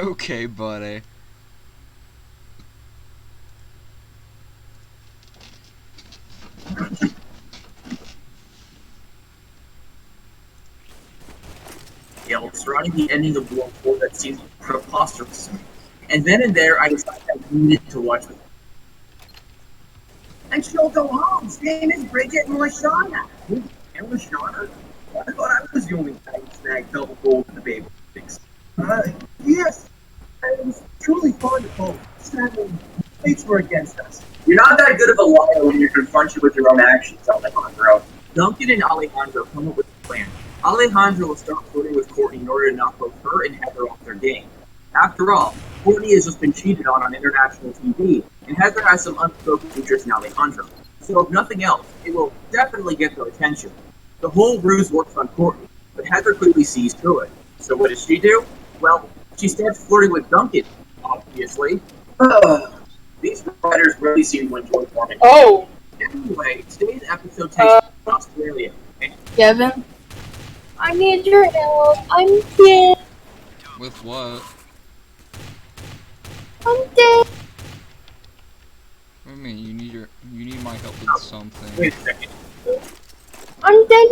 Okay, buddy. Surrounding the ending of World 4 that seems preposterous to me. And then and there, I decided I needed to watch it. And she'll go home. His name is Bridget and Lashana. And Lashana? I thought I was the only guy who snagged double gold in the baby Olympics. Yes. It was truly fun to both. Sadly, fates were against us. You're not that good of a liar when you're confronted with your own actions, Alejandro. Duncan and Alejandro come up with a plan. Alejandro will start flirting with Courtney in order to knock both her and Heather off their game. After all, Courtney has just been cheated on international TV, and Heather has some unspoken interest in Alejandro. So if nothing else, it will definitely get their attention. The whole ruse works on Courtney, but Heather quickly sees through it. So what does she do? Well, she starts flirting with Duncan, obviously. These writers really seem to enjoy forming. Oh! Anyway, today's episode takes place in Australia. Kevin? I need your help. I'm dead. With what? I'm dead. What do you mean? You need my help with something. Wait a second. I'm dead.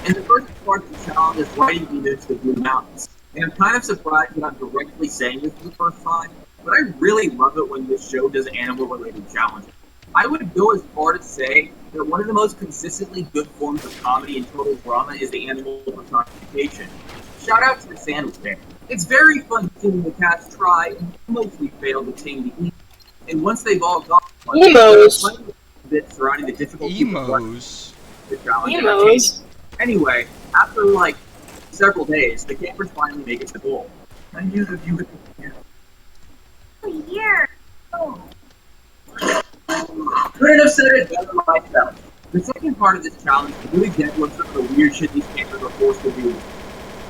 And the first part of the challenge is riding Venus to the Blue Mountains. And I'm kind of surprised that I'm directly saying this for the first time, but I really love it when this show does animal-related challenges. I would go as far to say that one of the most consistently good forms of comedy and total drama is the animal personification. Shout out to the Sandwich Bear. It's very fun seeing the cats try and mostly fail to tame the emos. And once they've all gone, Emos. Bit surrounding the difficulty Emos. the challenge. Emos. Anyway, after like several days, the campers finally make it to the goal. I knew that you would be here. Here. Oh. Couldn't have said it better myself. The second part of this challenge is really get what sort of the weird shit these campers are forced to do.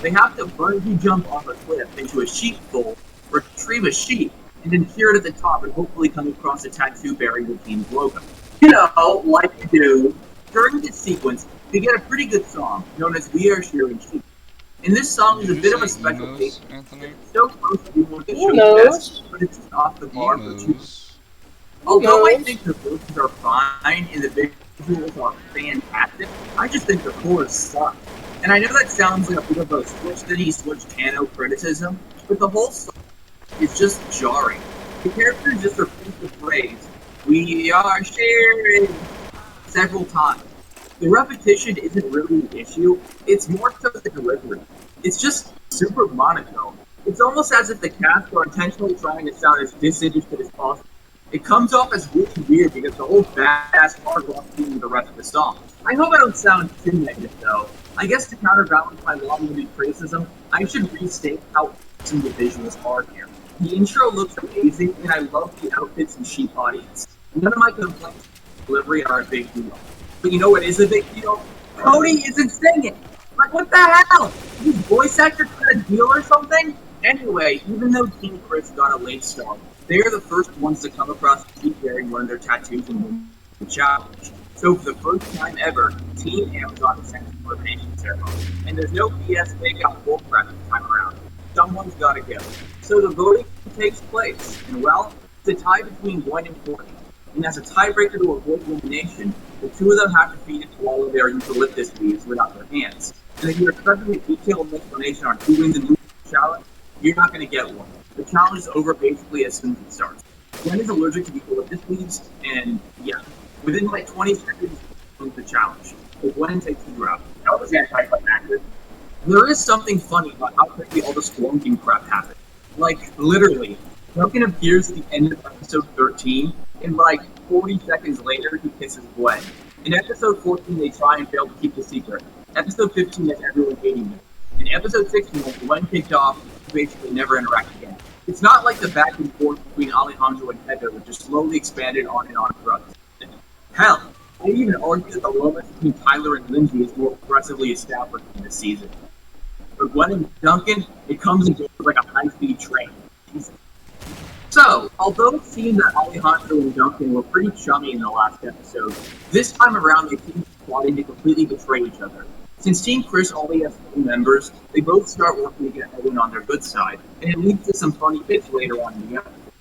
They have to bungee jump off a cliff into a sheepfold, retrieve a sheep, and then cure it at the top and hopefully come across a tattoo bearing the team's logo. You know, like you do. During this sequence, they get a pretty good song, known as We Are Shearing Sheep. And this song is a bit of a special case. Anthony? It's so close to being one of the show's Emos. best, but it's just off the bar for two. Emos. Although I Emos. think the voices are fine and the visuals are fantastic, I just think the chorus sucks. And I know that sounds like a bit of a switch Tano criticism, but the whole song is just jarring. The characters just repeat the phrase, "We are sharing," several times. The repetition isn't really an issue, it's more so the delivery. It's just super monotone. It's almost as if the cast are intentionally trying to sound as disinterested as possible. It comes off as really weird because the whole badass hard rock theme of the rest of the song. I hope I don't sound too negative though. I guess to counterbalance my long-winded criticism, I should restate how awesome the visuals are here. The intro looks amazing, and I love the outfits and sheep audience. None of my complaints with delivery are a big deal. But you know what is a big deal? Cody isn't singing! Like, what the hell? Is his voice actor got a deal or something? Anyway, even though Team Chris got a late start, they are the first ones to come across a sheep wearing one of their tattoos and win the challenge. So for the first time ever, Team Amazon is sent to the elimination ceremony. And there's no BS fake out bull crap this time around. Someone's gotta go. So the voting takes place, and well, it's a tie between Gwen and Courtney. And as a tiebreaker to avoid elimination, the two of them have to feed into all of their eucalyptus leaves without their hands. And if you're expecting a detailed explanation on who wins and loses the challenge, you're not going to get one. The challenge is over basically as soon as it starts. Gwen is allergic to eucalyptus leaves, and yeah, within like 20 seconds of the challenge, so Gwen takes the route. That was anticlimactic. There is something funny about how quickly all the squonking crap happens. Like, literally, Duncan appears at the end of episode 13, and like 40 seconds later, he kisses Gwen. In episode 14, they try and fail to keep the secret. Episode 15 has everyone hating them. In episode 16, when Gwen kicked off, they basically never interact again. It's not like the back and forth between Alejandro and Heather, which just slowly expanded on and on throughout the season. Hell, I'd even argue that the romance between Tyler and Lindsay is more aggressively established in this season. For Gwen and Duncan, it comes and goes like a high-speed train. Jesus. So, although it seemed that Alejandro and Duncan were pretty chummy in the last episode, this time around they seem plotting to completely betray each other. Since Team Chris only has 3 members, they both start working to get Owen on their good side, and it leads to some funny bits later on in the episode.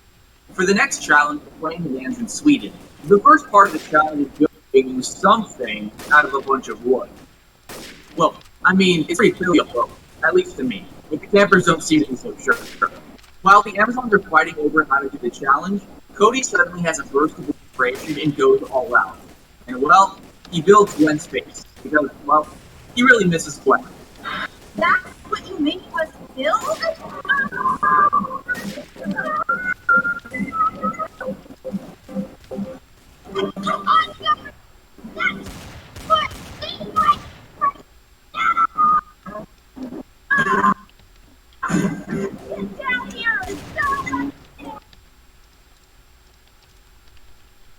For the next challenge, the plane lands in Sweden. The first part of the challenge is just making something out of a bunch of wood. Well, I mean, it's pretty clearly a boat, at least to me, but the campers don't seem to be so sure. While the Amazons are fighting over how to do the challenge, Cody suddenly has a burst of inspiration and goes all out. And well, he builds Gwen's face, because, well, he really misses Gwen. That's what you make us build? Get down here and stop!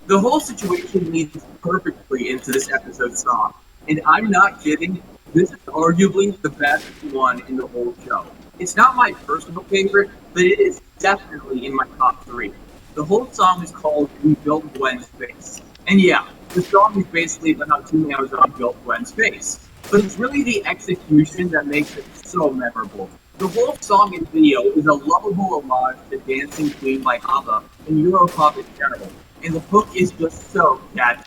The whole situation leads perfectly into this episode's song, and I'm not kidding, this is arguably the best one in the whole show. It's not my personal favorite, but it is definitely in my top 3. The whole song is called We Built Gwen's Face. And yeah, the song is basically about how Team Amazon built Gwen's face. But it's really the execution that makes it so memorable. The whole song and video is a lovable homage to Dancing Queen by ABBA and Europop in general, and the hook is just so catchy.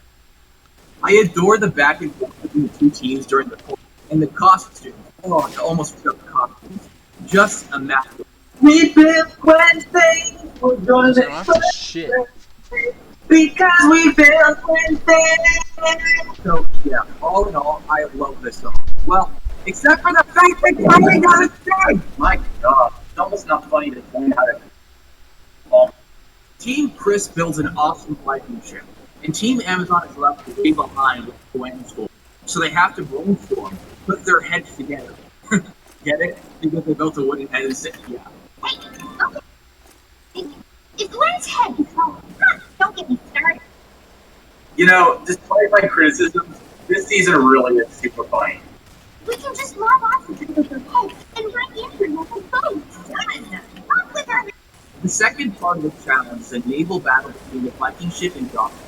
I adore the back and forth between the two teams during the hook, and the costumes. Oh, I almost forgot the costumes. Just immaculate. We built Gwen's face, we're gonna So after shit. because we built Gwen's face. So yeah, all in all, I love this song. Well, except for the fact that Gwen got it sing. My God, it's almost not funny to think about it. Team Chris builds an awesome Viking ship, and Team Amazon is left way behind with Gwen's goal. So they have to brainstorm, put their heads together. Get it? Because they built a wooden head and said, yeah. Wait, okay. If Gwen's head is wrong, don't get me started. You know, despite my criticisms, this season really is super funny. We can just lob off each other with their heads and right into another boat. Not with our... The second part of the challenge is a naval battle between the Viking ship and Gotham.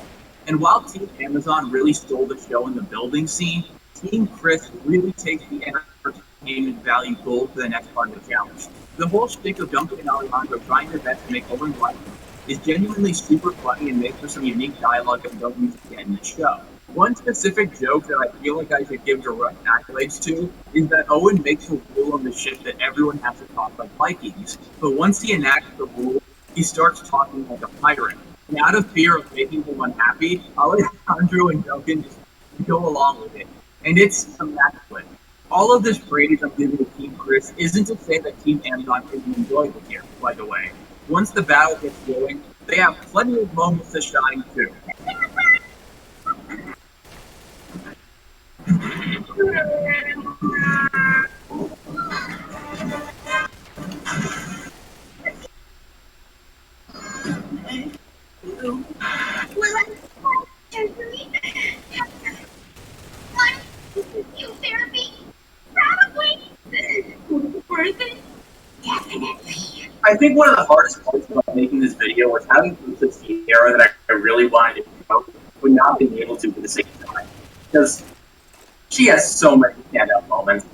And while Team Amazon really stole the show in the building scene, Team Chris really takes the entertainment value gold for the next part of the challenge. The whole shtick of Duncan and Alejandro trying their best to make Owen like them is genuinely super funny and makes for some unique dialogue that we don't use again in the show. One specific joke that I feel like I should give direct accolades to is that Owen makes a rule on the ship that everyone has to talk like Vikings, but once he enacts the rule, he starts talking like a pirate. And out of fear of making him unhappy, Alejandro and Duncan just go along with it. And it's immaculate. All of this praise I'm giving to Team Chris isn't to say that Team Amazon isn't enjoyable here, by the way. Once the battle gets going, they have plenty of moments to shine too. You therapy? Probably. Worth it? Definitely. I think one of the hardest parts about making this video was having to see Sierra that I really wanted to show, but not being able to at the same time. Because she has so many standout moments.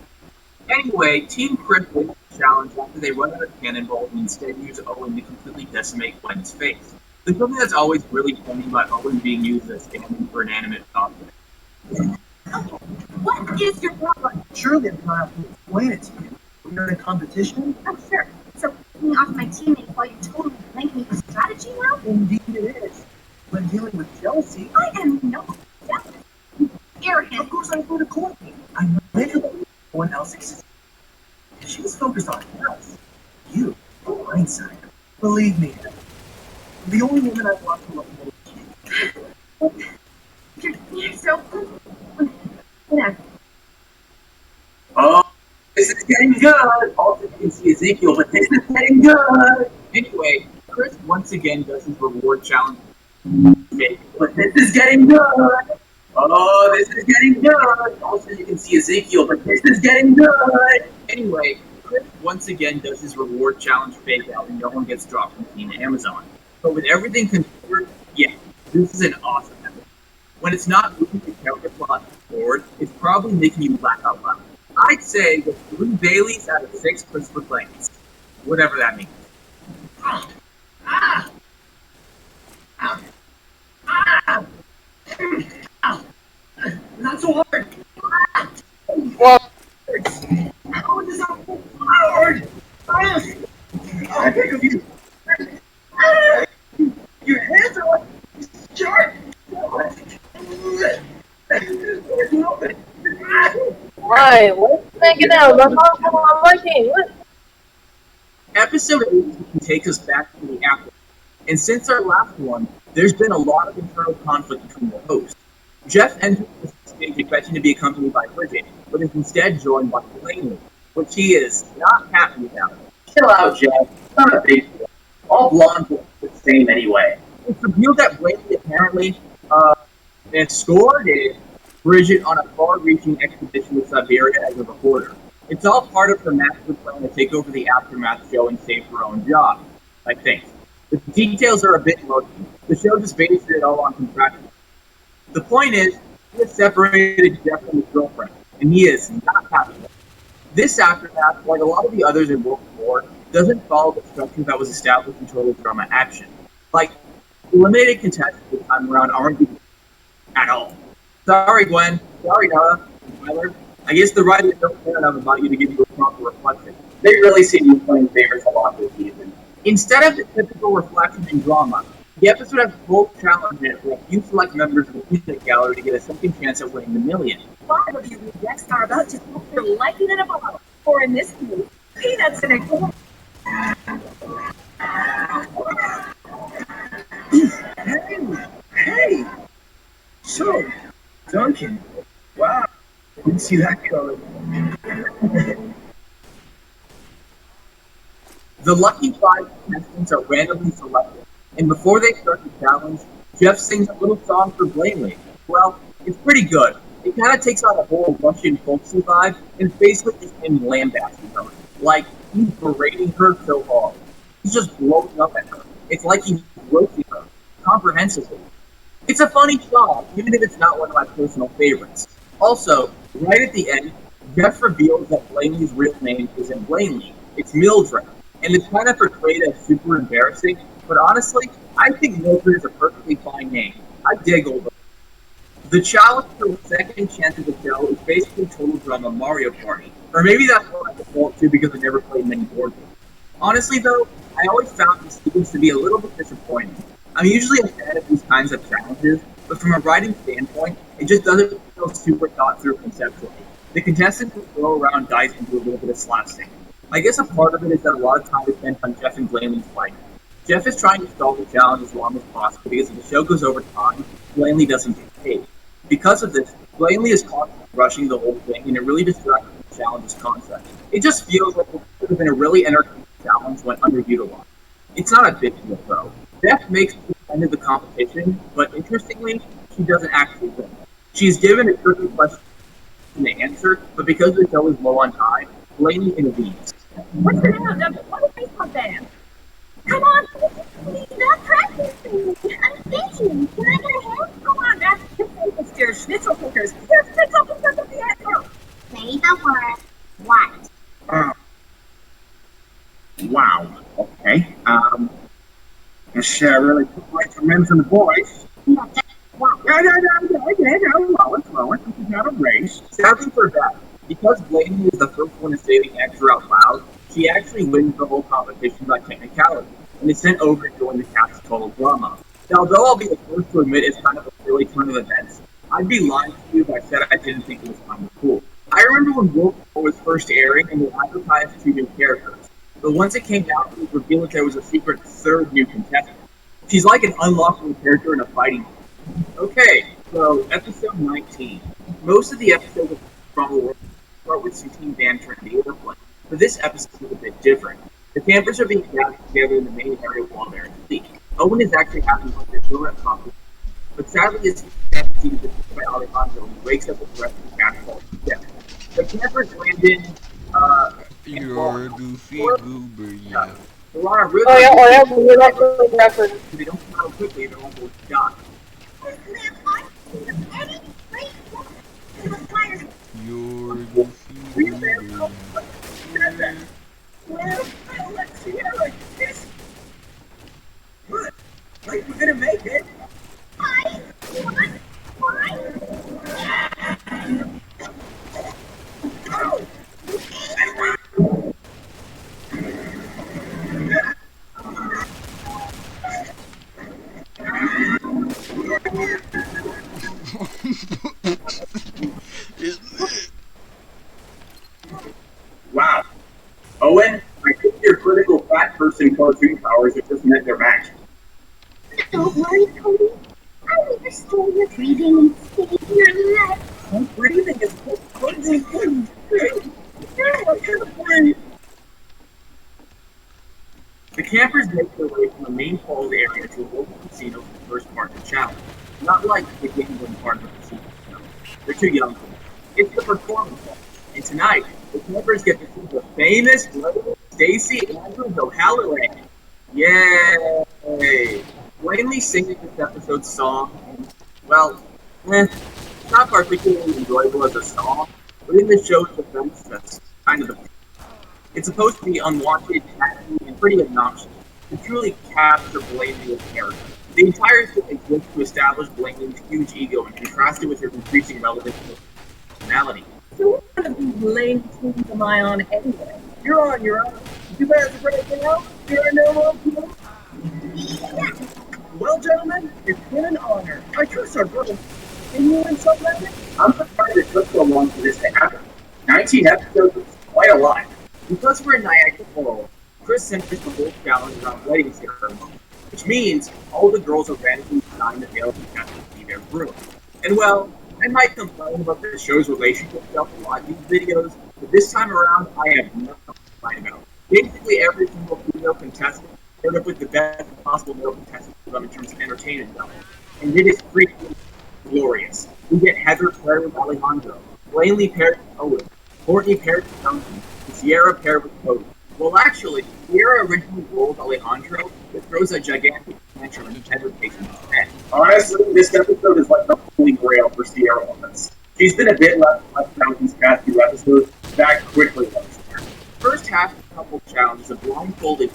Anyway, Team Chris wins the challenge after they run out of cannonballs and instead use Owen to completely decimate Gwen's face. There's something that's always really funny about Owen being used as stand-in for inanimate objects. What is your problem? Surely I'm not to explain it to you. We're in a competition? Oh, sure. So, being off my teammate while you're totally blanking your strategy now? Indeed it is. When dealing with jealousy, I am not jealous. Arrogant. of course I go to court. I'm literally no one else exists. She was focused on us. You, the blindside. Believe me, the only woman I want to love more is you. You're so... Whatever. Oh, this is getting good! Also, you can see Ezekiel, but this is getting good! Anyway, Chris once again does his reward challenge. But this is getting good! Oh, this is getting good! Also, you can see Ezekiel, but this is getting good! Anyway, Chris once again does his reward challenge fake out and no one gets dropped from Team Amazon. But with everything considered, yeah, this is an awesome episode. When it's not moving the character plot forward, it's probably making you laugh out loud. I'd say with 3 Baileys out of 6 Christopher Lanes. Whatever that means. Not so hard. Well, How is this not so hard? I think of you. Your hands are like sharp. There's nothing. why? What's making out? I'm liking. What? Episode 8 can take us back to the after. And since our last one, there's been a lot of internal conflict between the hosts. Jeff enters the stage expecting to be accompanied by Bridget, but is instead joined by Blaney, which he is not happy about. Chill out, Jeff. It's not a big deal. All blondes look the same anyway. It's revealed that Blaney apparently escorted Bridget on a far-reaching expedition to Siberia as a reporter. It's all part of her master plan to take over the Aftermath show and save her own job, I think. The details are a bit murky. The show just based it all on contraction. The point is, he has separated Jeff from his girlfriend, and he is not happy with it. This Aftermath, like a lot of the others in World War, doesn't follow the structure that was established in Total Drama Action. Like, eliminated contestants this time around aren't good at all. Sorry, Gwen. Sorry, Noah. Tyler. I guess the writers don't care enough about you to give you a proper reflection. They really see you playing favorites a lot this season. Instead of the typical reflection and drama, the episode has both challenges in it for a few select members of the Pizza Gallery to get a second chance at winning the million. 5 of you rejects are about to put your liking in a bottle, or in this case, peanuts in a can. Hey! So, Duncan. Wow. Didn't see that coming. The lucky 5 contestants are randomly selected, and before they start the challenge, Jeff sings a little song for Blaney. Well, it's pretty good. It kind of takes on a whole Russian folksy vibe, and it's basically just him lambasting her. Like, he's berating her so hard. He's just blowing up at her. It's like he's roasting her, comprehensively. It's a funny song, even if it's not one of my personal favorites. Also, right at the end, Jeff reveals that Blaney's real name isn't Blaney, it's Mildred. And it's kind of portrayed as super embarrassing, but honestly, I think Mildred is a perfectly fine name. I dig all those. The challenge for the second chance of the show is basically Total Drama Mario Party. Or maybe that's what I default to because I never played many board games. Honestly though, I always found these sequences to be a little bit disappointing. I'm usually a fan of these kinds of challenges, but from a writing standpoint, it just doesn't feel super thought through conceptually. The contestants will throw around dice and do a little bit of slapstick. I guess a part of it is that a lot of time is spent on Jeff and Blaney's fight. Jeff is trying to stall the challenge as long as possible because if the show goes over time, Blaney doesn't get paid. Because of this, Blaney is constantly rushing the whole thing and it really distracts from the challenge's concept. It just feels like it could have been a really entertaining challenge when underutilized. It's not a big deal though. Jeff makes it to the end of the competition, but interestingly, she doesn't actually win. She's given a tricky question to answer, but because the show is low on time, Blaney intervenes. What's the matter, Duncan? What is baseball band? Come on, please, not practicing. I'm thinking. Can I get a hand? Come on, Matt. It's your schnitzel pickers. Your schnitzel pickers at the end. Say the word. What? Wow. Okay. Guess really took away some men from the boys. No, just what? No. This is not a race. Sadly for Beth, because Blaney is the first one to say the answer out loud, she actually wins the whole competition by technicality, and is sent over to join the cast of Total Drama. Now, though I'll be the first to admit it's kind of a silly turn of events, I'd be lying to you if I said I didn't think it was kind of cool. I remember when World War was first airing and they advertised 2 new characters, but once it came out, it was revealed that there was a secret 3rd new contestant. She's like an unlockable character in a fighting game. Okay, so episode 19. Most of the episodes of Drama World start with some team banter and the airplane, but this episode is a bit different. The campers are being gathered together in the main area while they're asleep. Owen is actually having one of their children coffee, but sadly his fantasy is defeated by Alejandro and he wakes up with the rest of the cast falls to death. The campers land in, You're a goofy goober, yeah. they're on a really Oh yeah, we like the reference. they don't come out quickly, they're almost done. You're a goofy goober. Owen, I think your critical fat person cartoon powers have just met their match. Don't worry, Cody. I will restore your breathing and save your life. My breathing is The campers make their way from the main falls area to a local casino for the first part of the challenge. Not like the gambling part of the casino. They're too young for it. It's the performance hall. And tonight, the campers get to see the famous Stacey Andrews O'Halloran. Yay! Plainly singing this episode's song, and, well, it's not particularly enjoyable as a song, but in the show's defense, that's kind of the It's supposed to be unwanted, tacky, and pretty obnoxious to truly capture Blaney as a character. The entire thing exists to establish Blaney's huge ego and contrast it with her increasing relevance to her personality. So what kind of these lame teams am I on anyway? You're on your own. You guys are breaking out. You're no more people. Well, gentlemen, it's been an honor. I trust our growth. And you in some way? I'm surprised it took so long for this to happen. 19 episodes is quite a lot. Because we're in Niagara Falls, Chris centers the whole challenge around wedding ceremony, which means all the girls are randomly assigned the male contestants to be their groom. And well, I might complain about the show's relationship stuff in a lot of these videos, but this time around, I have nothing to complain about. Basically, every single female contestant paired up with the best possible male contestant for them in terms of entertainment value. And it is freaking glorious. We get Heather paired with Alejandro, Blaney paired with Owen, Courtney paired with Duncan, and Sierra paired with Cody. Well, actually, Sierra originally rolled Alejandro, but throws a gigantic tantrum and Heather takes him to his head. Honestly, this episode is like the holy grail for Sierra on this. She's been a bit left out these past few episodes. That quickly lets her. First half of the couple challenge is a blindfolded,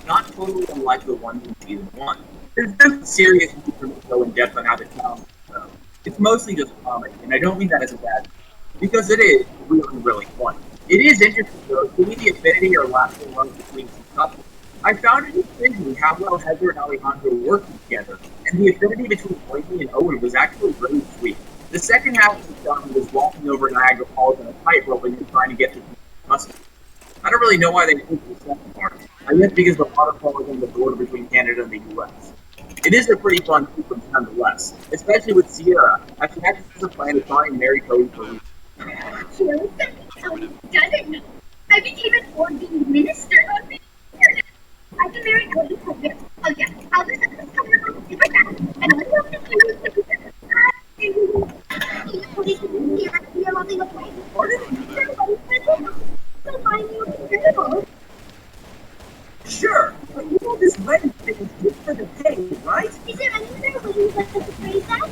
not totally unlike the one in season 1. There's no serious need for me to go in depth on how the challenge is though. It's mostly just comedy, and I don't mean that as a bad thing, because it is really, really fun. It is interesting though, seeing the affinity or lack of love between two couples. I found it intriguing how well Heather and Alejandro worked together, and the affinity between Blaney and Owen was actually really sweet. The second half of the film was walking over Niagara Falls on a tightrope and trying to get to custody. I don't really know why they did the second part. I guess because the waterfall is on the border between Canada and the U.S. It is a pretty fun sequence nonetheless, especially with Sierra, as she hatches a plan to try and marry Cody for a week. Doesn't know. I became an ordained minister of the church. I can marry Cody Coder. Oh yeah, I'll just have to come around and like that. And I'll love the Cody you're loving a place. So find you incredible. Sure, but you know this wedding thing is just for the pay, right? Is there any other way you like to phrase that?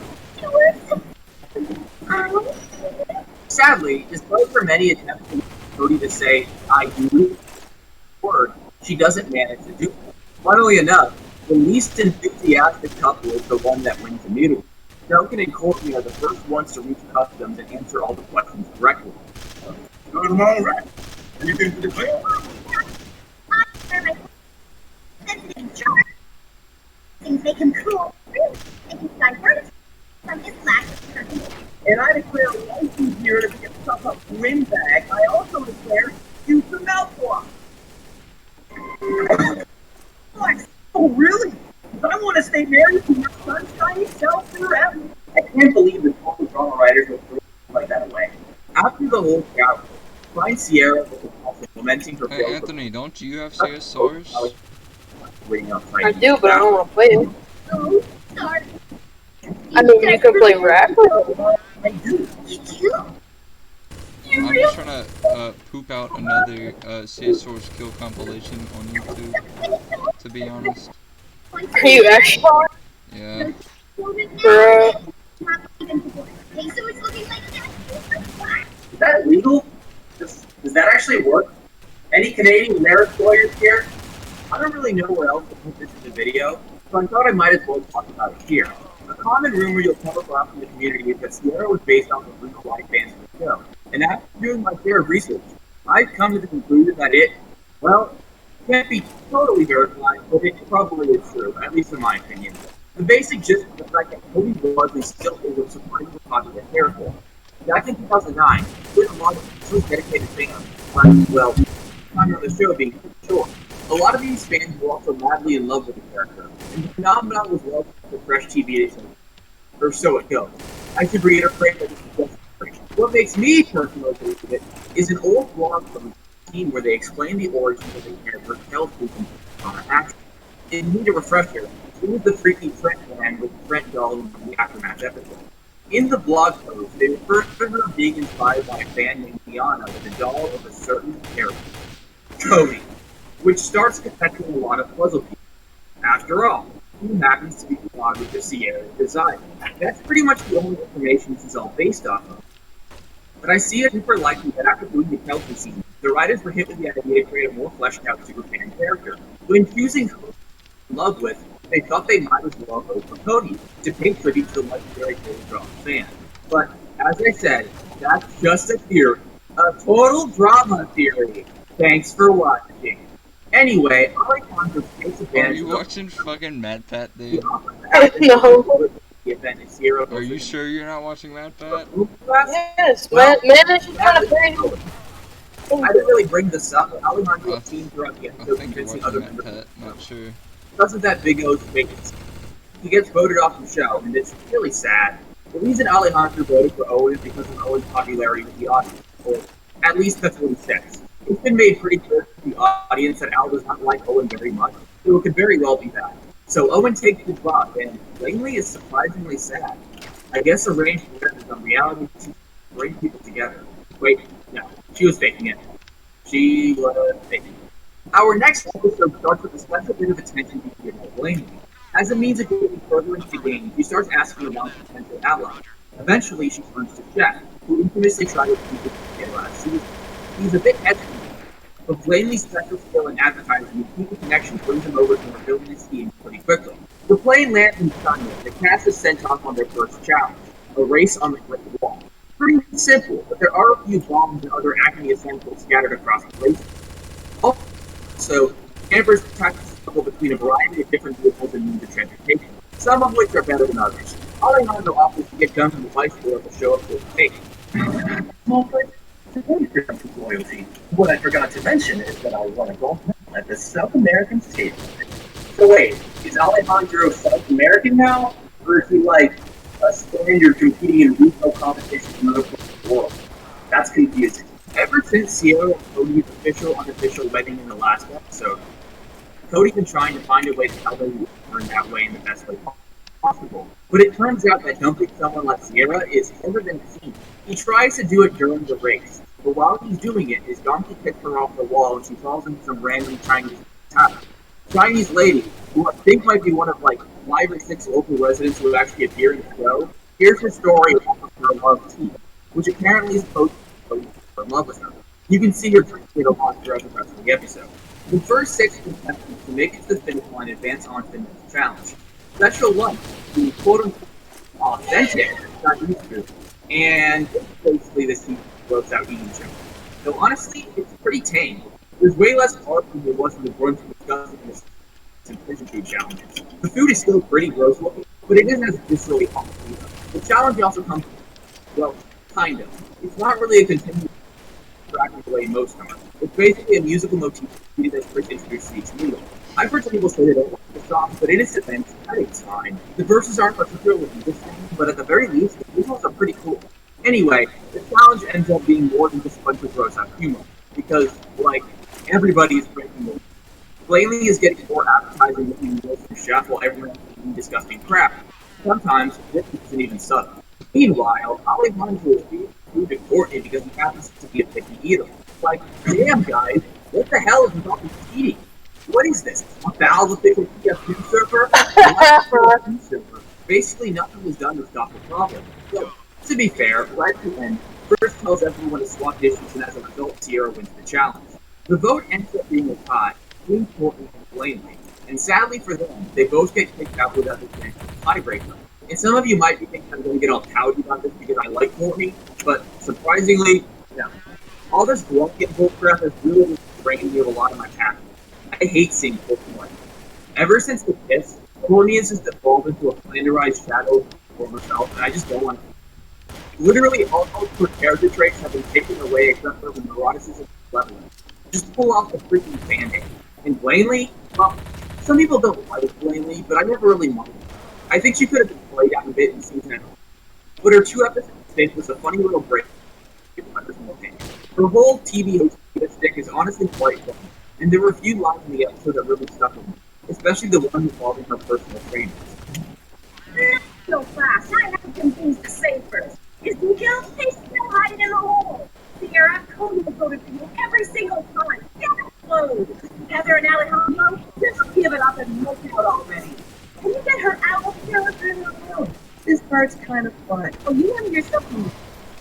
Sadly, despite her many attempts to Cody to say, I do, word, she doesn't manage to do it. Funnily enough, the least enthusiastic couple is the one that wins immediately. Duncan and Courtney are the first ones to reach customs and answer all the questions correctly. Good morning. Anything to declare? Things make him cool. Really, make him divert from his lack of courage. And I declare license here to be a stuff-up windbag. I also declare you the mouthwash. Oh, really? I want to stay married to your sunshiny self forever. I can't believe that all the drama writers will throw like that away. After the whole challenge, find Sierra with the also lamenting her Hey, failure. Anthony, don't you have Saosaurus? Waiting outside. I do, but I don't want to play it. Oh, sorry. I mean, you can play rap. I do. You do? I'm just trying to poop out another Saosaurus kill compilation on YouTube, to be honest. Are you actually? Yeah. Bruh. Okay, so it's looking like that. Is that legal? Does that actually work? Any Canadian marriage lawyers here? I don't really know where else to put this in the video, so I thought I might as well talk about it here. A common rumor you'll come across in the community is that Sierra was based off of real life fans of the show. And after doing my share of research, I've come to the conclusion that well, can't be totally verified, but it probably is true, at least in my opinion. The basic gist of the fact that Cody was and still is a surprisingly popular character. Back in 2009, there was a lot of true dedicated fans, well, time on the show being short. A lot of these fans were also madly in love with the character, and the phenomenon was welcomed for fresh TV shows. Or so it goes. I should reiterate that this is just what makes me personally believe it is an old blog from the team where they explain the origins of the character Kelsey on action. In need a refresher, it was the freaky Trent man with Trent doll in the Aftermath episode. In the blog post, they refer to her being inspired by a fan named Diana with a doll of a certain character, Cody, which starts connecting a lot of puzzle pieces. After all, he happens to be the father of Sierra's design. That's pretty much the only information this is all based off of. But I see it super likely that after doing the Kelsey season, the writers were hit with the idea to create a more fleshed out Superman character. When choosing who in love with, they thought they might as well go for Cody to pay tribute to the legendary David Roth fan. But as I said, that's just a theory, a total drama theory. Thanks for watching. Anyway, Alejandro takes Are advantage you of watching fucking Mad Pat, dude? No. the event is zero. Are you sure you're not watching Mad Pat? Yes, man, is just trying to bring. I didn't really bring this up, but Alejandro teamed throughout the I episode think you're convincing watching other Mad members Pat, not sure. because of that Big O's vacancy. He gets voted off the show, and it's really sad. The reason Alejandro voted for Owen is because of Owen's popularity with the audience, or at least that's what he says. It's been made pretty clear to the audience that Al does not like Owen very much, so it could very well be that. So Owen takes the spot, and Langley is surprisingly sad. I guess arranged marriages on reality to bring people together. Wait, no, she was faking it. She was faking it. Our next episode starts with a special bit of attention to given to Langley. As a means of getting further into the game, she starts asking about potential allies. Eventually, she turns to Jeff, who infamously tried to keep it together last season. He's a bit hesitant, but Langley's special skill in advertising and people connection brings him over to her villainous scheme pretty quickly. The plane lands in Sunday. The cast is sent off on their first challenge, a race on the Great Wall. Pretty simple, but there are a few bombs and other Acme essentials scattered across the place. Also, campers practice struggle between a variety of different vehicles and means of transportation, some of which are better than others. Alejandro offers to get guns from the bicycle to show up to his fate. Small place. Loyalty. What I forgot to mention is that I won a gold medal at the South American State. So wait, is Alejandro South American now? Or is he like a standard competing in retail competitions in other parts of the world? That's confusing. Ever since Sierra and Cody's official unofficial wedding in the last episode, Cody's been trying to find a way to tell them to turn that way in the best way possible. But it turns out that dumping someone like Sierra is harder than it seems. He tries to do it during the race, but while he's doing it, his donkey kicks her off the wall and she falls into some random Chinese town. Chinese lady, who I think might be one of like 5 or 6 local residents who actually appear in the show, here's her story about her love team, which apparently is supposed to be in love with her. You can see her drinking a lot throughout the rest of the episode. The first 6 contestants to make it to the finish line advance on to the next challenge. Special one, the quote-unquote authentic Chinese food, and basically this team goes out eating show. So honestly, it's pretty tame. There's way less art than there was in the brunch we discussed in the simplicity challenges. The food is still pretty gross looking, but it isn't as viscerally awesome either. The challenge also comes, well, kind of. It's not really a continuous interactive the way most are. It's basically a musical motif that's first introduced to each meal. I've heard some people say they don't like the song, but in its defense, I think it's fine. The verses aren't particularly interesting, but at the very least, the visuals are pretty cool. Anyway, the challenge ends up being more than just a bunch of gross out humor, because, like, everybody is breaking the rules. Blaney is getting more appetizing looking meals from Chef while everyone else is eating disgusting crap. Sometimes, this isn't even subtle. Meanwhile, Alejandro is being food to Courtney because he happens to be a picky eater. Like, damn guys, what the hell is with all this eating? What is this? A Valve official PS2 server? Basically, nothing was done to stop the problem. So, to be fair, right at the end, first tells everyone to swap dishes, and as a result, Sierra wins the challenge. The vote ends up being a tie between Courtney and Blaney, and sadly for them, they both get kicked out without the chance of a tiebreaker. And some of you might be thinking I'm going to get all pouty about this because I like Courtney, but surprisingly, no. All this drunken bullcrap has really drained me of a lot of my passion. I hate seeing Courtney like this. Ever since the kiss, Courtney has just evolved into a flanderized shadow of herself, and I just don't want to. Literally, all of her character traits have been taken away except for the neuroticism level. just pull off the freaking band-aid. And Blaney, well, some people don't like Blaney, but I never really minded. I think she could have been played out a bit in season 1. But her 2 episode stint was a funny little break. Her whole TV host stick is honestly quite fun, and there were a few lines in the episode that really stuck with me, especially the one involving her personal trainers. So fast, I have some things to say first. Is Miguel still hiding in the hole? Sierra, Cody will go to you every single time. Get it closed. Heather and Alejandro, just give it up and look out already. Can you get her out of here in the room? This part's kind of fun. Oh, you wanted yourself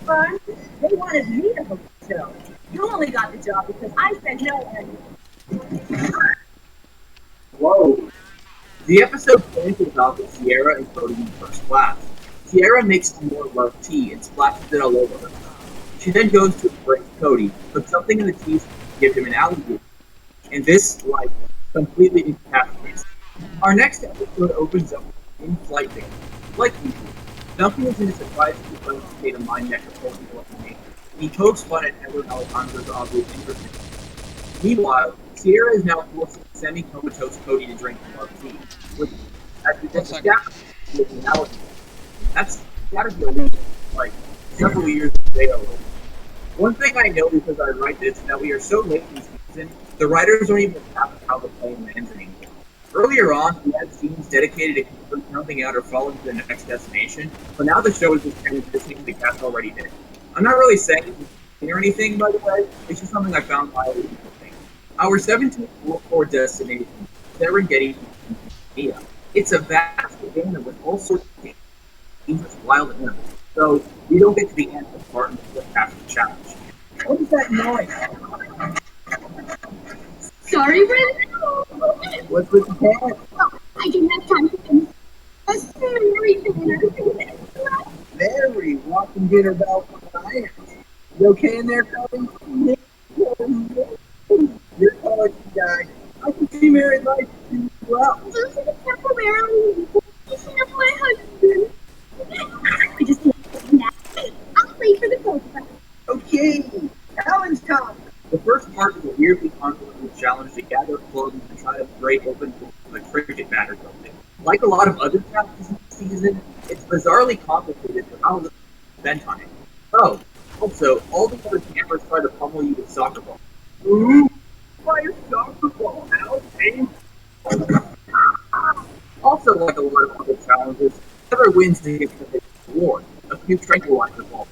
fun? They wanted me to host the show. You only got the job because I said no and... Whoa. The episode finishes off with Sierra and Cody in first class. Sierra makes some more love tea and splashes it all over her. She then goes to embrace Cody, but something in the tea gives him an allergy. And this, like, completely incapacitates. Our next episode opens up with in-flight data. Like usual, Duncan is in a surprisingly funny state of mind next to Cody's elimination. He pokes fun at Heather and Alejandro's obvious interest. Meanwhile, Sierra is now forcing semi-comatose Cody to drink love tea, which, as we just established, is an allergy. That's gotta be illegal, like, several years ago. One thing I know because I write this is that we are so late in the season, the writers don't even have how the plane lands anymore. Earlier on, we had scenes dedicated to jumping out or falling to the next destination, but now the show is just transitioning the cast already did. I'm not really saying or anything, by the way, it's just something I found highly interesting. Our 17th World War destination, Serengeti, Tanzania. It's a vast savannah with all sorts of dangerous wild animals, so we don't get to the end of the part of the past challenge. What is that noise? Sorry, Ren. What's with the cat? Oh, I didn't have time to finish. A very dinner. Mary, walking dinner about science. You okay in there, Cody? You're a college guy. I can see Mary likes you well. Those are the temporarily position of my husband. I just need to say that. I'll wait for the photograph. Okay, challenge time. The first part is a weirdly convoluted challenge to gather clothing and try to break open a cricket bat or something. Like a lot of other challenges in the season, it's bizarrely complicated for how to spend on it. Oh, also, all the other cameras try to pummel you with soccer ball. Ooh, why is soccer ball out? Also, like a lot of other challenges, whoever wins gets the reward, a few tranquilizer balls.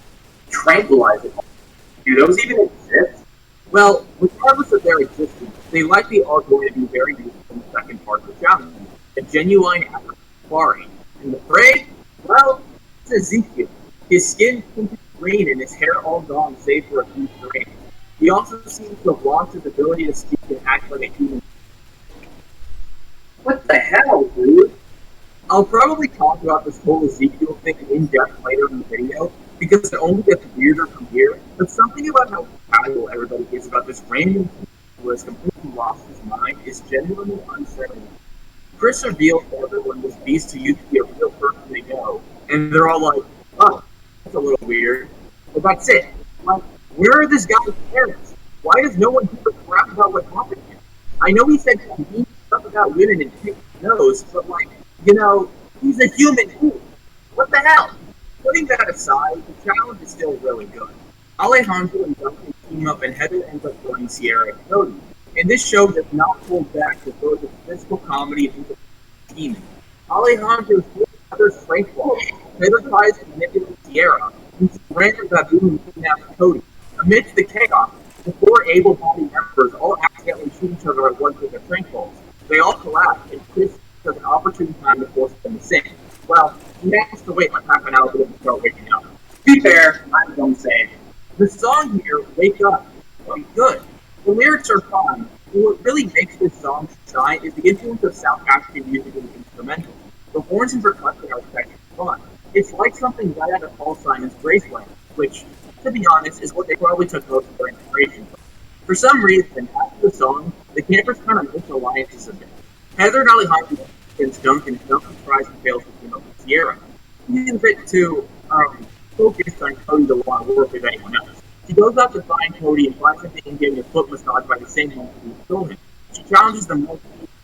Tranquilizer balls? Do those even exist? Well, regardless of their existence, they likely are going to be very useful in the second part of the challenge, a genuine act of sparring. And the prey? Well, it's Ezekiel. His skin tinted green and his hair all gone save for a few strands. He also seems to have lost his ability to speak and act like a human. What the hell, dude? I'll probably talk about this whole Ezekiel thing in depth later in the video, because it only gets weirder from here, but something about how casual everybody is about this random who has completely lost his mind is genuinely unsettling. Chris revealed to everyone this beast who used to be a real person they know, and they're all like, oh, that's a little weird. But that's it. Like, where are this guy's parents? Why does no one give a crap about what happened here? I know he said he mean stuff about women and picked his nose, but like, you know, he's a human being. What the hell? Putting that aside, the challenge is still really good. Alejandro and Duncan team up and Heather ends up joining Sierra and Cody. And this show does not hold back to throw the physical comedy into scheming. Alejandro steals Heather's strength ball. Heather tries to manipulate Sierra, and random baboon kidnaps Cody. Amidst the chaos, the four able-bodied members all accidentally shoot each other at once with their strength balls. They all collapse, and Chris has an opportune time to force them to sing. Well, he has to wait like half an hour for them to start waking up. To be fair, I'm going to say the song here, Wake Up, is pretty good. The lyrics are fine, but what really makes this song shine is the influence of South African music and instrumentals. The horns and percussion are actually fun. It's like something right out of Paul Simon's Graceland, which, to be honest, is what they probably took most of their inspiration from. For some reason, after the song, the campers kind of mix alliances a bit. Heather and Alejandro against Duncan tries and fails to team up with Sierra. He isn't fit to focus on Cody to want to work with anyone else. She goes up to find Cody and finds him getting his foot massaged by the same monkey who killed him. She challenges the monkey.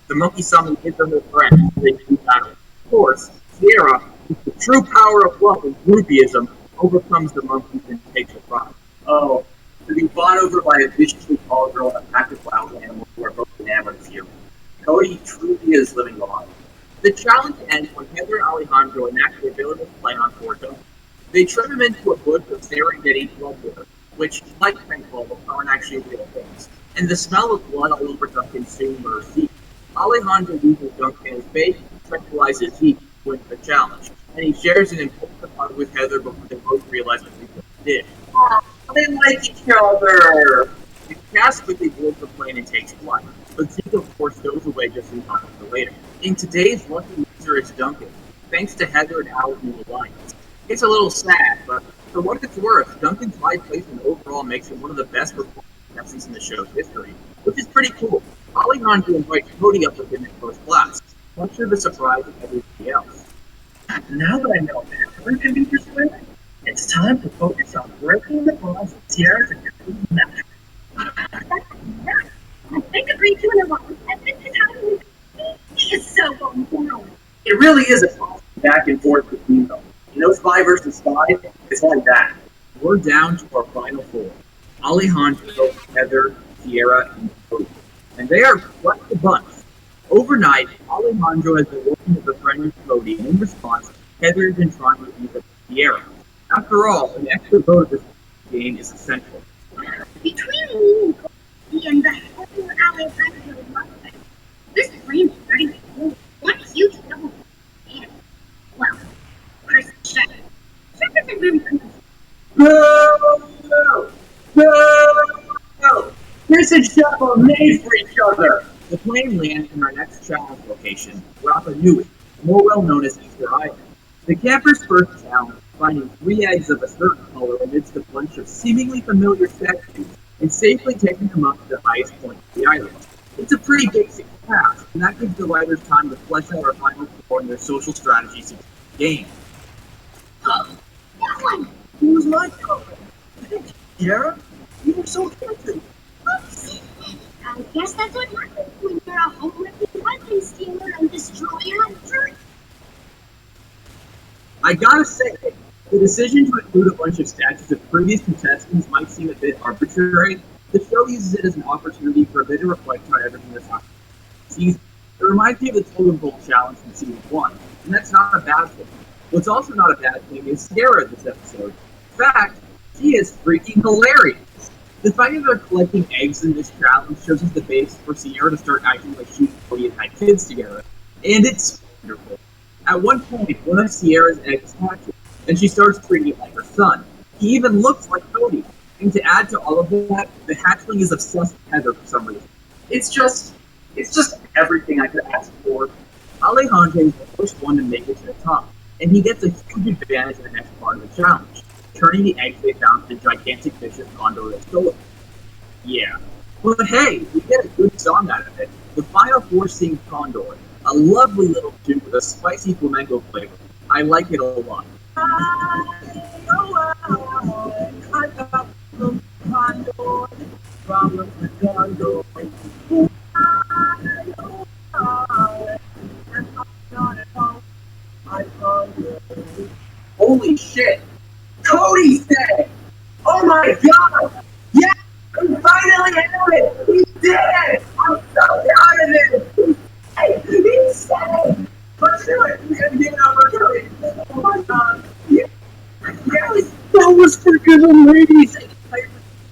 The monkey summons his other friend, so they do battle. Of course, Sierra, with the true power of love and groupieism, overcomes the monkeys and takes the prize. Oh, to be fought over by a viciously tall girl and a pack of wild animals who are both enamored of you. Cody truly is living the life. The challenge ends when Heather and Alejandro enact their villainous plan on Forto. They trim him into a bush of Serengeti bloodwater, which, like Tranquil, aren't actually real things. And the smell of blood all over Duncan's soon murder scene. Alejandro uses Duncan as bait and tranquilizes Zeke to win the challenge, and he shares an important hug with Heather before they both realize what they did. They like each other! The cast quickly boards the plane and takes flight, but Zeke of course goes away just in time for later. In today's lucky loser is Duncan, thanks to Heather and Al's new alliance. It's a little sad, but for what it's worth, Duncan's high placement overall makes him one of the best performers I've seen in the show's history, which is pretty cool. Alejandro invites Cody up with him in first class, much to the surprise of everybody else. Now that I know Heather can be persuaded, it's time to focus on breaking the bonds of Sierra's and Cody's match. I think agree to an alliance, and this is how we he is so going down. It really is a constant back and forth between them. You know, spy versus spy, it's like that. We're down to our final four. Alejandro, Heather, Sierra, and Cody. And they are quite the bunch. Overnight, Alejandro has been working with a friend with Cody, and in response, Heather has been trying to beat up Sierra. After all, an extra vote of this game is essential. Between me and Cody and the whole Alejandro love affair, this plan is starting to move. One huge double and well, Chris Shep. Shep isn't really good. No! Chris and Shep are made for each other! The plane lands in our next challenge location, Rapa Nui, more well known as Easter Island. The campers' first challenge is finding 3 eggs of a certain color amidst a bunch of seemingly familiar statues and safely taking them up to the highest point of the island. It's a pretty basic task, and that gives the writers time to flesh out our final four and their social strategies in the game. That one! Who was my color? Sierra? You were so tempted. I guess that's what happens when you're a home-living weapon stealer and destroyer of truth. I gotta say, the decision to include a bunch of statues of previous contestants might seem a bit arbitrary. The show uses it as an opportunity for a bit of reflection on everything that's happened this season. It reminds me of the Totem Pole challenge from season 1, and that's not a bad thing. What's also not a bad thing is Sierra this episode. In fact, she is freaking hilarious. The fact that they're collecting eggs in this challenge shows us the base for Sierra to start acting like she and Cody had had kids together. And it's wonderful. At one point, one of Sierra's eggs hatches, and she starts treating it like her son. He even looks like Cody. And to add to all of that, the hatchling is obsessed with Heather for some reason. It's just everything I could ask for. Alejandro is the first one to make it to the top, and he gets a huge advantage in the next part of the challenge, turning the eggs they found into gigantic vicious condor that stole it. Yeah. But hey, we get a good song out of it. The final four sing Condor, a lovely little tune with a spicy flamenco flavor. I like it a lot. Holy shit! Cody's dead! Oh my god! Yeah! We finally have it! He's dead! I'm so proud of him! He's dead! Let's do it! We gotta get over Cody! Oh my god! Yes! That was freaking amazing!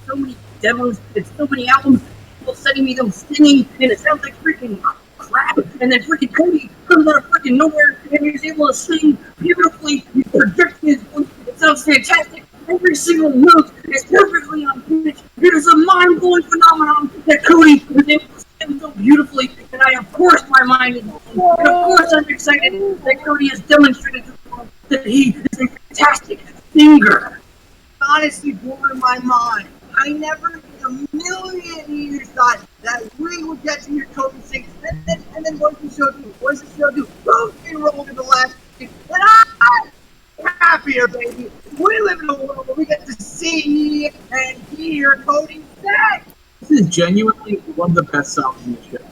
So many demos and so many albums, people sending me them singing, and it sounds like freaking crap. And then freaking Cody comes out of freaking nowhere and he's able to sing beautifully. He projects his voice. It sounds fantastic. Every single note is perfectly on pitch. It is a mind-blowing phenomenon that Cody was able to sing so beautifully. And of course, my mind is open. And of course, I'm excited that Cody has demonstrated to the world that he is a fantastic singer. Honestly blowing my mind. I never in a million years thought that we would get to hear Cody sing. And then what does the show do? What does the show do? Roll to the last. And I'm happier, baby. We live in a world where we get to see and hear Cody say. This is genuinely one of the best songs in the show.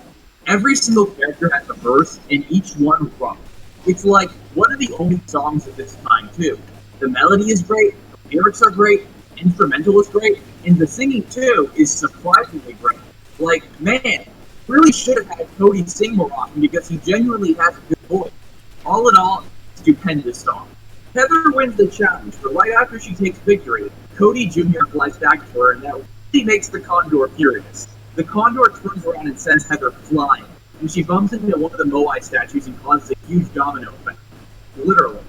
Every single character has a verse, and each one rocks. It's like one of the only songs of this time, too. The melody is great, the lyrics are great, the instrumental is great, and the singing, too, is surprisingly great. Like, man, really should have had Cody sing more often because he genuinely has a good voice. All in all, stupendous song. Heather wins the challenge, but right after she takes victory, Cody Jr. flies back to her, and that really makes the Condor furious. The Condor turns around and sends Heather flying, and she bumps into one of the Moai statues and causes a huge domino effect. Literally.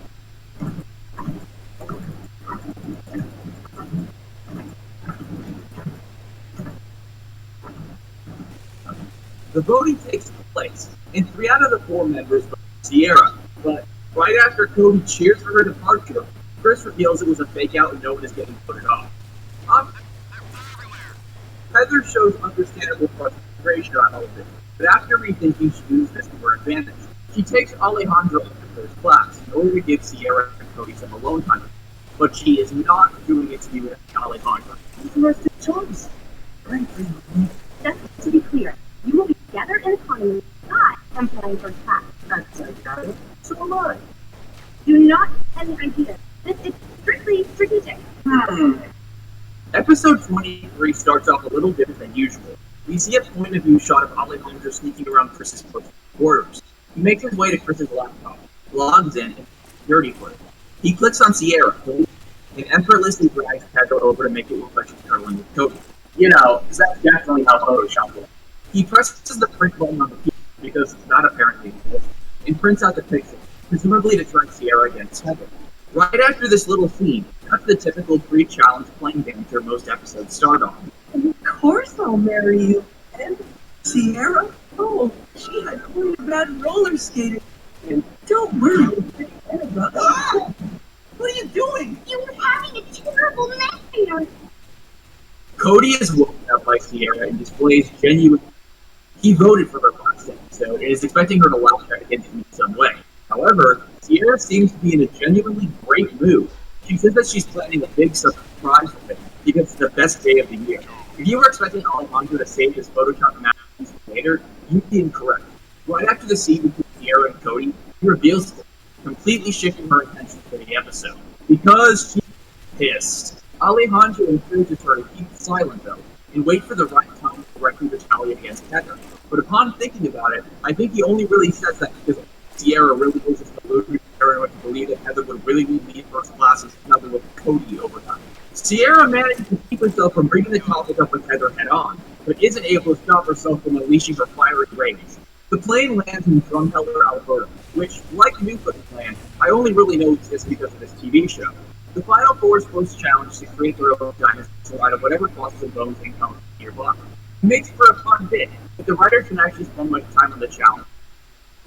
The voting takes place, and 3 out of the 4 members vote Sierra, but right after Cody cheers for her departure, Chris reveals it was a fake out and no one is getting voted off. Heather shows understandable frustration on all of this, but after rethinking, she uses this to her advantage. She takes Alejandro into first class in order to give Sierra and Cody some alone time, but she is not doing it to be with Alejandro. Interesting choice. Just to be clear, you will be together in economy, not employing first class. That's okay. So am I. Do not have any ideas. This is strictly strategic. Episode 23 starts off a little different than usual. We see a point of view shot of Alejandro sneaking around Chris's quarters. He makes his way to Chris's laptop, logs in, and security footage. He clicks on Sierra, and effortlessly drags Heather over to make it look like she's cuddling with Cody. You know, because that's definitely how Photoshop works. He presses the print button on the piece because that apparently exists, and prints out the picture, presumably to turn Sierra against Heather. Right after this little scene, that's the typical pre-challenge playing banter most episodes start on. Of course I'll marry you. And Sierra? Oh, she had quite a bad roller skating. And don't worry about that. What are you doing? You were having a terrible nightmare. Cody is woken up by Sierra and displays genuine. He voted for her last episode and is expecting her to lash out against him in some way. However, Sierra seems to be in a genuinely great mood. She says that she's planning a big surprise for him because it's the best day of the year. If you were expecting Alejandro to save his Photoshop masterpiece later, you'd be incorrect. Right after the scene between Sierra and Cody, he reveals it, completely shifting her attention for the episode. Because she's pissed. Alejandro encourages her to keep silent though, and wait for the right time to directly retaliate against Heather. But upon thinking about it, I think he only really says that because Sierra really was just deluding everyone to believe that Heather would really leave me in first class and snuggle with Cody over time. Sierra manages to keep herself from bringing the topic up with Heather head on, but isn't able to stop herself from unleashing her fiery rage. The plane lands in Drumheller, Alberta, which, like Newfoundland Land, I only really know exists because of this TV show. The Final Four is supposed to challenge to create their own dinosaur out of whatever fossils and bones they encounter nearby. It makes for a fun bit, but the writers can actually spend much time on the challenge.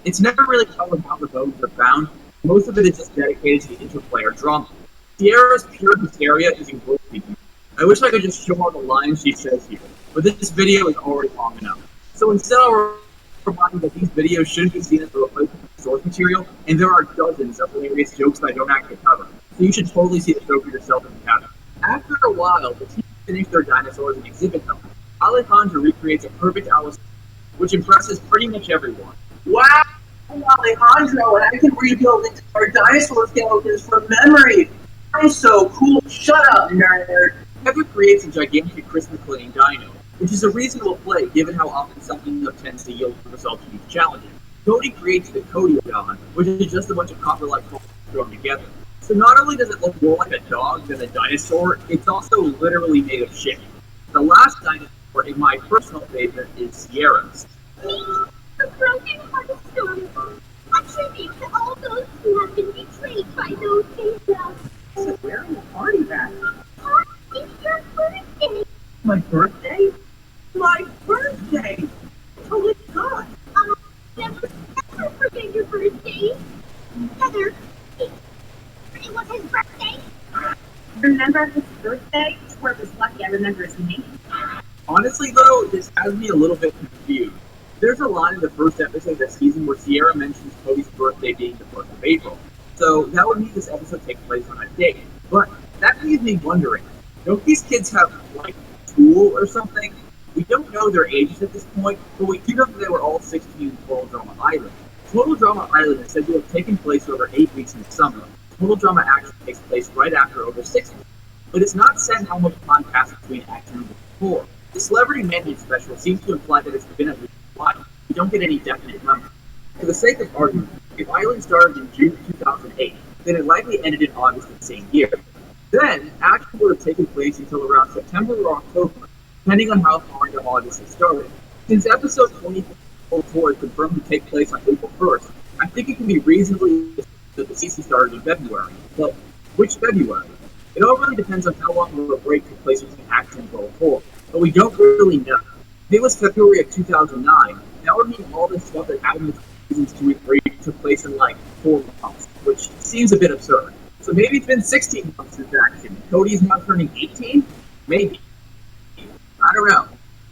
It's never really covered how the bones are found. Most of it is just dedicated to the interplayer drama. Sierra's pure hysteria is engrossing. I wish I could just show all the lines she says here, but this video is already long enough. So instead I'll remind you that these videos shouldn't be seen as a replacement for source material, and there are dozens of hilarious jokes that I don't actually cover. So you should totally see the show for yourself in the cabin. After a while, the team finish their dinosaurs and exhibit them. Alejandro recreates a perfect Alice, which impresses pretty much everyone. Wow, Alejandro, and I can rebuild our dinosaur skeletons from memory. I'm so cool. Shut up, nerd. Heather creates a gigantic Chris McLean dino, which is a reasonable play given how often something tends to yield the result of each challenge. Cody creates the Codyon, which is just a bunch of copper-like parts thrown together. So not only does it look more like a dog than a dinosaur, it's also literally made of shit. The last dinosaur, in my personal favorite, is Sierra's. A broken-hearted story. A tribute to all those who have been betrayed by those they love. So wearing a party bag. It's your birthday. My birthday? My birthday! Oh my god! Never ever forget your birthday. Heather, it was his birthday. Remember his birthday? Squirt was lucky I remember his name. Honestly though, this has me a little bit confused. There's a line in the first episode of the season where Sierra mentions Cody's birthday being the 1st of April. So that would mean this episode takes place on a date. But that leaves me wondering, don't these kids have, like, school or something. We don't know their ages at this point, but we do know that they were all 16 in Total Drama Island. Total Drama Island is said to have taken place over 8 weeks in the summer. Total Drama actually takes place right after over 6 weeks. But it's not said how much time passed between Act 2 and 4. The Celebrity Manhunt special seems to imply that it's been at least 1. We don't get any definite number. For the sake of argument, if Island started in June 2008, then it likely ended in August of the same year. Then, action would have taken place until around September or October, depending on how far into August it started. Since episode 24 is confirmed to take place on April 1st, I think it can be reasonably that the season started in February. But which February? It all really depends on how long of a break took place between Act 2 and World 4, but we don't really know. If it was February of 2009, that would mean all this stuff that happened between seasons 2 and 3 took place in like 4 months, which seems a bit absurd. So maybe it's been 16 months since Action. Cody's now turning 18? Maybe. I don't know.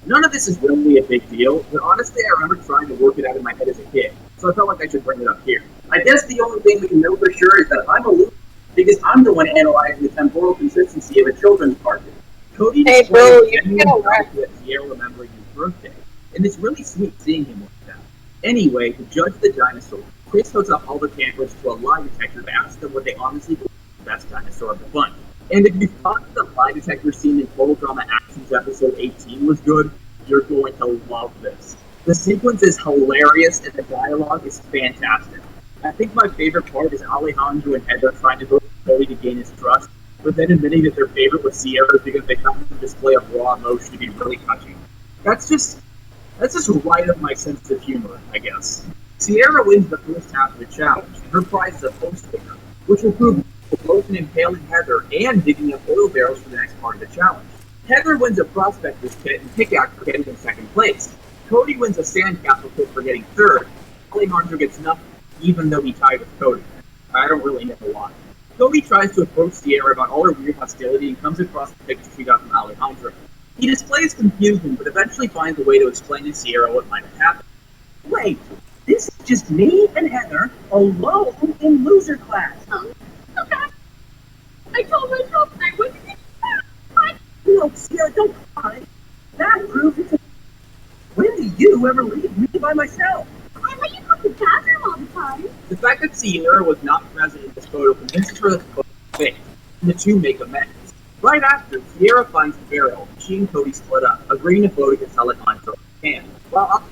None of this is really a big deal, but honestly I remember trying to work it out in my head as a kid, so I felt like I should bring it up here. I guess the only thing we can know for sure is that I'm a loser, because I'm the one analyzing the temporal consistency of a children's cartoon. Cody Hey, displayed bro, a you genuine feel pride right. with Sierra remembering his birthday, and it's really sweet seeing him like that. Anyway, to judge the dinosaur, Chris hooks up all the campers to a lie detector to ask them what they honestly believe is the best dinosaur of the bunch. And if you thought the lie detector scene in Total Drama Actions episode 18 was good, you're going to love this. The sequence is hilarious and the dialogue is fantastic. I think my favorite part is Alejandro and Heather trying to go to Cody to gain his trust, but then admitting that their favorite was Sierra because they found the display of raw emotion to be really touching. That's just right up my sense of humor, I guess. Sierra wins the first half of the challenge, and her prize is a post sticker, which will prove both in impaling Heather and digging up oil barrels for the next part of the challenge. Heather wins a prospector's kit and pickaxe for getting in second place. Cody wins a sandcastle kit for getting third. Alejandro gets nothing, even though he tied with Cody. I don't really know why. Cody tries to approach Sierra about all her weird hostility and comes across the pictures she got from Alejandro. He displays confusion, but eventually finds a way to explain to Sierra what might have happened. Wait, this is just me and Heather alone in loser class. Okay. I told myself I wouldn't get that. No, Sierra, don't cry. That proves it's a... When do you ever leave me by myself? I let you go to the bathroom all the time. The fact that Sierra was not present in this photo convinces her that the photo was fake, and the two make amends. Right after, Sierra finds the barrel, and she and Cody split up, agreeing to vote against Alejandro and well,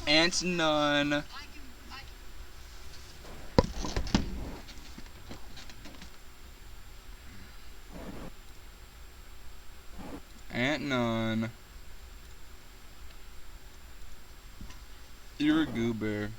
Aunt Nun. Aunt Nun. You're a goober.